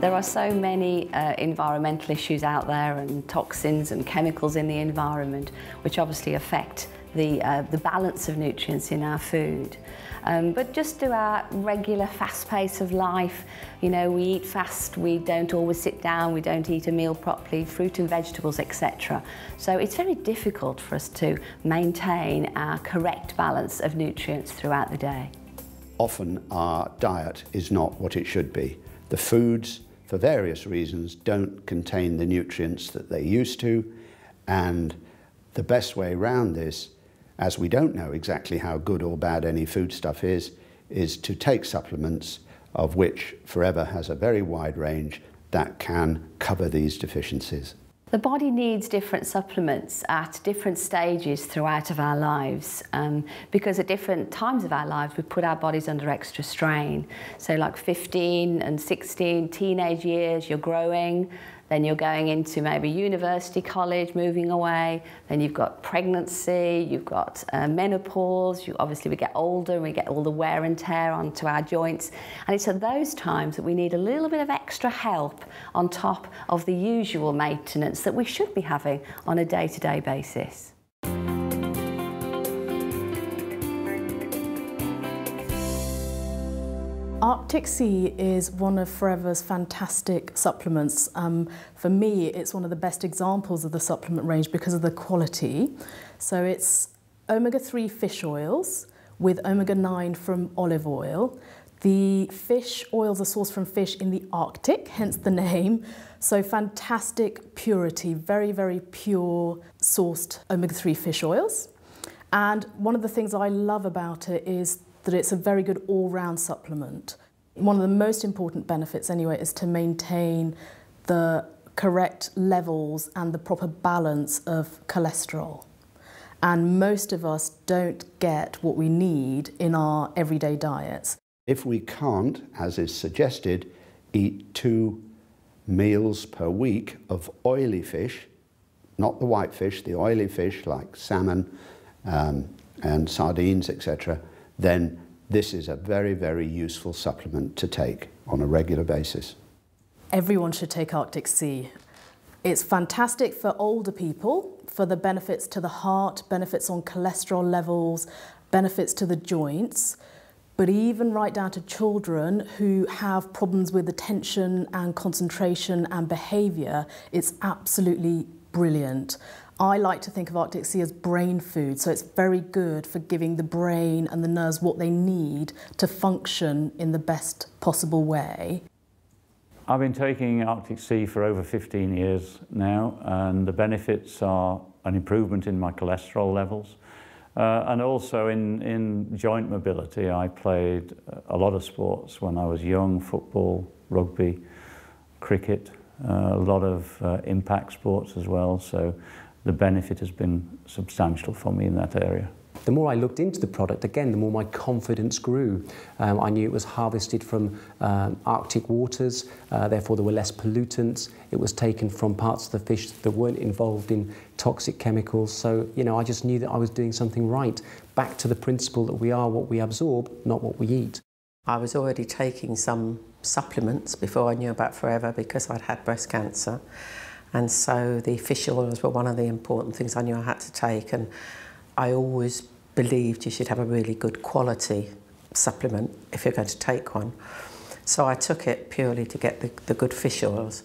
There are so many environmental issues out there and toxins and chemicals in the environment which obviously affect the balance of nutrients in our food. But just through our regular fast pace of life, you know, we eat fast, we don't always sit down, we don't eat a meal properly, fruit and vegetables, etc. So it's very difficult for us to maintain our correct balance of nutrients throughout the day. Often our diet is not what it should be. The foods, for various reasons, don't contain the nutrients that they used to, and the best way around this, as we don't know exactly how good or bad any foodstuff is to take supplements, of which Forever has a very wide range that can cover these deficiencies. The body needs different supplements at different stages throughout of our lives, because at different times of our lives we put our bodies under extra strain. So like 15 and 16, teenage years, you're growing, then you're going into maybe university, college, moving away, then you've got pregnancy, you've got menopause, obviously we get older and we get all the wear and tear onto our joints, and it's at those times that we need a little bit of extra help on top of the usual maintenance that we should be having on a day-to-day basis. Arctic Sea is one of Forever's fantastic supplements. For me, it's one of the best examples of the supplement range because of the quality. So it's omega-3 fish oils with omega-9 from olive oil. The fish oils are sourced from fish in the Arctic, hence the name. So fantastic purity, very, very pure sourced omega-3 fish oils. And one of the things I love about it is that it's a very good all-round supplement. One of the most important benefits anyway is to maintain the correct levels and the proper balance of cholesterol. And most of us don't get what we need in our everyday diets. If we can't, as is suggested, eat 2 meals per week of oily fish, not the white fish, the oily fish like salmon and sardines, etc., then this is a very, very useful supplement to take on a regular basis. Everyone should take Arctic Sea. It's fantastic for older people, for the benefits to the heart, benefits on cholesterol levels, benefits to the joints, but even right down to children who have problems with attention and concentration and behaviour, it's absolutely brilliant. I like to think of Arctic Sea as brain food, so it's very good for giving the brain and the nerves what they need to function in the best possible way. I've been taking Arctic Sea for over 15 years now, and the benefits are an improvement in my cholesterol levels, and also in joint mobility. I played a lot of sports when I was young: football, rugby, cricket, a lot of impact sports as well. So the benefit has been substantial for me in that area. The more I looked into the product, again, the more my confidence grew. I knew it was harvested from Arctic waters, therefore there were less pollutants. It was taken from parts of the fish that weren't involved in toxic chemicals. So, you know, I just knew that I was doing something right. Back to the principle that we are what we absorb, not what we eat. I was already taking some supplements before I knew about Forever because I'd had breast cancer. And so the fish oils were one of the important things I knew I had to take, and I always believed you should have a really good quality supplement if you're going to take one. So I took it purely to get the good fish oils.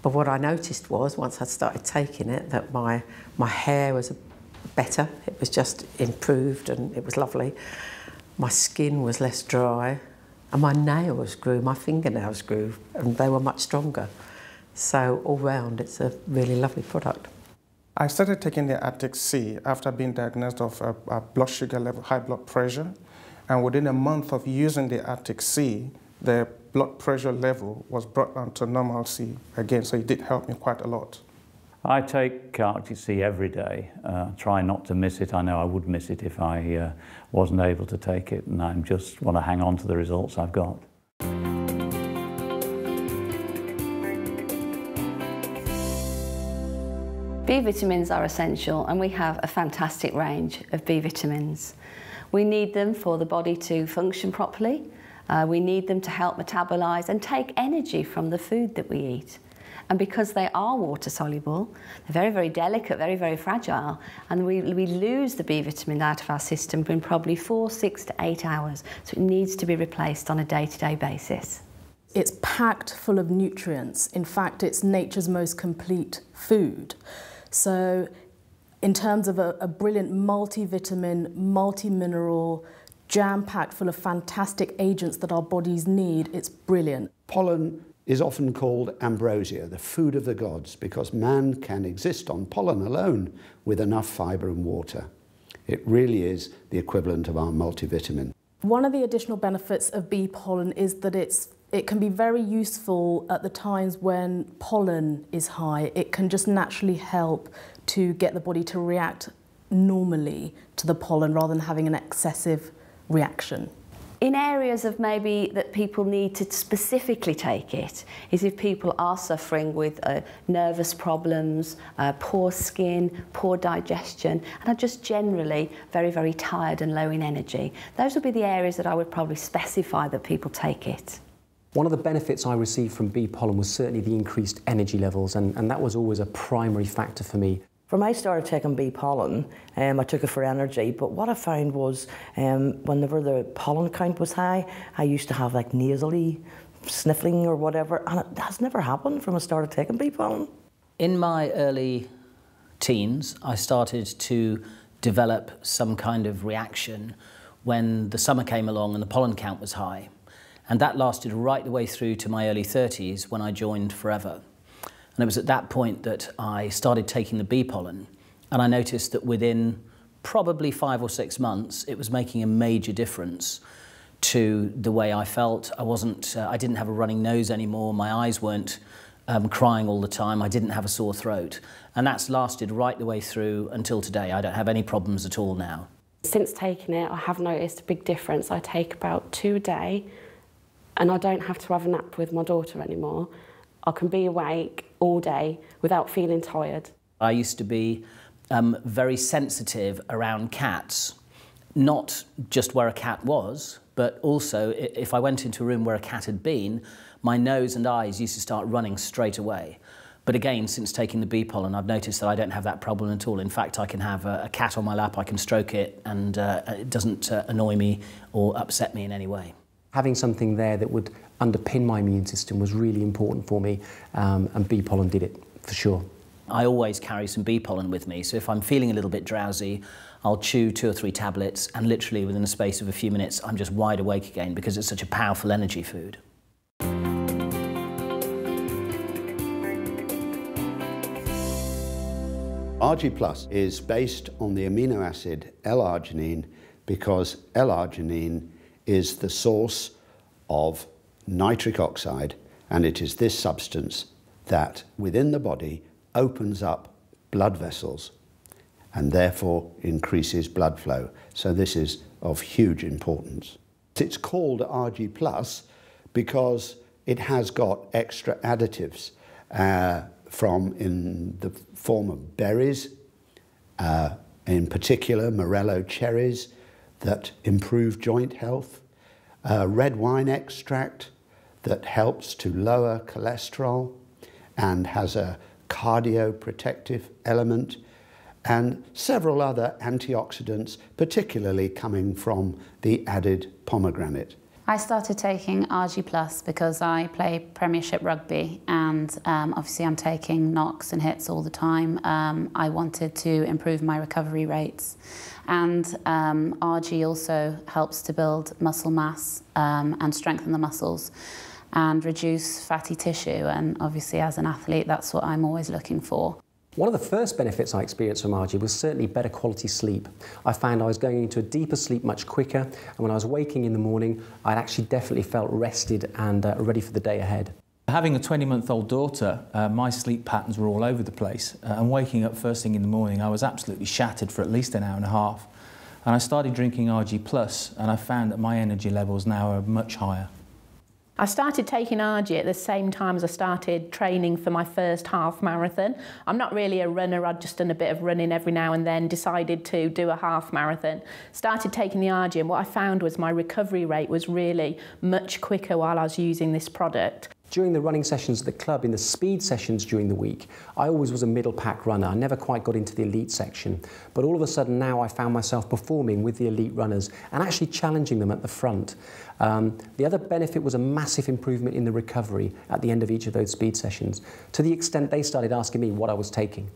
But what I noticed was, once I started taking it, that my hair was better. It was just improved and it was lovely. My skin was less dry, and my nails grew, my fingernails grew, and they were much stronger. So all round, it's a really lovely product. I started taking the Arctic Sea after being diagnosed of a blood sugar level, high blood pressure. And within a month of using the Arctic Sea, the blood pressure level was brought down to normalcy again. So it did help me quite a lot. I take Arctic Sea every day. Try not to miss it. I know I would miss it if I wasn't able to take it, and I just want to hang on to the results I've got. B vitamins are essential, and we have a fantastic range of B vitamins. We need them for the body to function properly, We need them to help metabolise and take energy from the food that we eat. And because they are water soluble, they're very, very delicate, very, very fragile, and we lose the B vitamin out of our system in probably 4, 6 to 8 hours. So it needs to be replaced on a day-to-day basis. It's packed full of nutrients. In fact, it's nature's most complete food. So in terms of a brilliant multivitamin, multi-mineral, jam-packed full of fantastic agents that our bodies need, it's brilliant. Pollen is often called ambrosia, the food of the gods, because man can exist on pollen alone with enough fibre and water. It really is the equivalent of our multivitamin. One of the additional benefits of bee pollen is that it can be very useful at the times when pollen is high. It can just naturally help to get the body to react normally to the pollen rather than having an excessive reaction. In areas of maybe that people need to specifically take it is if people are suffering with nervous problems, poor skin, poor digestion, and are just generally very, very tired and low in energy. Those would be the areas that I would probably specify that people take it. One of the benefits I received from bee pollen was certainly the increased energy levels, and that was always a primary factor for me. When I started taking bee pollen, I took it for energy, but what I found was whenever the pollen count was high, I used to have like nasally sniffling or whatever, and it has never happened from I started taking bee pollen. In my early teens, I started to develop some kind of reaction when the summer came along and the pollen count was high. And that lasted right the way through to my early 30s when I joined Forever. And it was at that point that I started taking the bee pollen, and I noticed that within probably 5 or 6 months, it was making a major difference to the way I felt. I didn't have a running nose anymore, my eyes weren't crying all the time, I didn't have a sore throat. And that's lasted right the way through until today. I don't have any problems at all now. Since taking it, I have noticed a big difference. I take about 2 a day, and I don't have to have a nap with my daughter anymore. I can be awake all day without feeling tired. I used to be very sensitive around cats, not just where a cat was, but also if I went into a room where a cat had been, my nose and eyes used to start running straight away. But again, since taking the bee pollen, I've noticed that I don't have that problem at all. In fact, I can have a cat on my lap, I can stroke it, and it doesn't annoy me or upset me in any way. Having something there that would underpin my immune system was really important for me, and bee pollen did it, for sure. I always carry some bee pollen with me, so if I'm feeling a little bit drowsy, I'll chew 2 or 3 tablets, and literally within the space of a few minutes, I'm just wide awake again because it's such a powerful energy food. RG Plus is based on the amino acid L-arginine because L-arginine is the source of nitric oxide, and it is this substance that within the body opens up blood vessels and therefore increases blood flow. So this is of huge importance. It's called RG Plus because it has got extra additives in the form of berries, in particular morello cherries, that improve joint health, red wine extract that helps to lower cholesterol and has a cardioprotective element, and several other antioxidants, particularly coming from the added pomegranate. I started taking RG Plus because I play Premiership rugby, and obviously I'm taking knocks and hits all the time. I wanted to improve my recovery rates, and RG also helps to build muscle mass and strengthen the muscles and reduce fatty tissue, and obviously as an athlete that's what I'm always looking for. One of the first benefits I experienced from RG was certainly better quality sleep. I found I was going into a deeper sleep much quicker, and when I was waking in the morning, I actually definitely felt rested and ready for the day ahead. Having a 20-month-old daughter, my sleep patterns were all over the place, and waking up first thing in the morning, I was absolutely shattered for at least an hour and a half. And I started drinking RG Plus, and I found that my energy levels now are much higher. I started taking RG at the same time as I started training for my first half marathon. I'm not really a runner, I'd just done a bit of running every now and then, decided to do a half marathon. Started taking the RG, and what I found was my recovery rate was really much quicker while I was using this product. During the running sessions at the club, in the speed sessions during the week, I always was a middle pack runner. I never quite got into the elite section. But all of a sudden now I found myself performing with the elite runners and actually challenging them at the front. The other benefit was a massive improvement in the recovery at the end of each of those speed sessions, to the extent they started asking me what I was taking.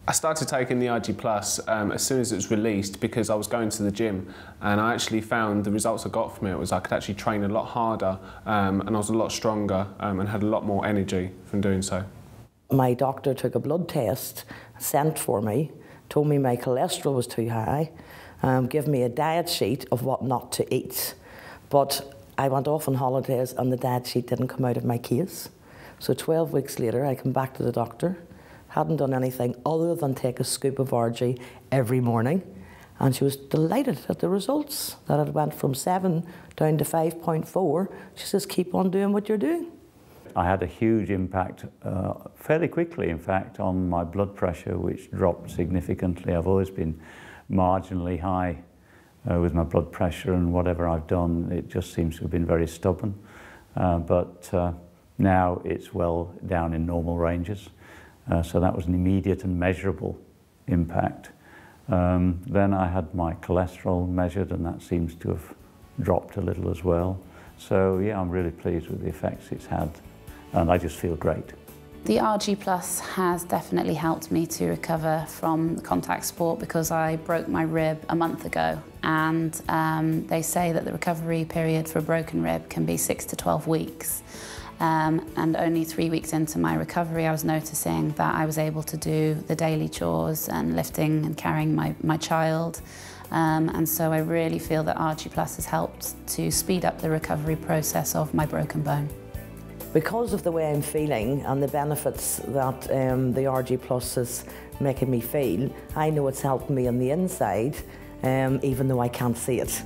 I started taking the RG Plus as soon as it was released because I was going to the gym, and I actually found the results I got from it was I could actually train a lot harder and I was a lot stronger and had a lot more energy from doing so. My doctor took a blood test, sent for me, told me my cholesterol was too high, gave me a diet sheet of what not to eat. But I went off on holidays and the diet sheet didn't come out of my case. So 12 weeks later I come back to the doctor. Hadn't done anything other than take a scoop of RG every morning, and she was delighted at the results, that it went from 7 down to 5.4. She says, keep on doing what you're doing. I had a huge impact fairly quickly, in fact, on my blood pressure, which dropped significantly. I've always been marginally high with my blood pressure, and whatever I've done, it just seems to have been very stubborn. But now it's well down in normal ranges. So that was an immediate and measurable impact. Then I had my cholesterol measured, and that seems to have dropped a little as well. So yeah, I'm really pleased with the effects it's had, and I just feel great. The RG Plus has definitely helped me to recover from contact sport because I broke my rib a month ago, and they say that the recovery period for a broken rib can be 6 to 12 weeks. And only 3 weeks into my recovery, I was noticing that I was able to do the daily chores and lifting and carrying my child. And so I really feel that RG Plus has helped to speed up the recovery process of my broken bone. Because of the way I'm feeling and the benefits that the RG Plus is making me feel, I know it's helping me on the inside, even though I can't see it.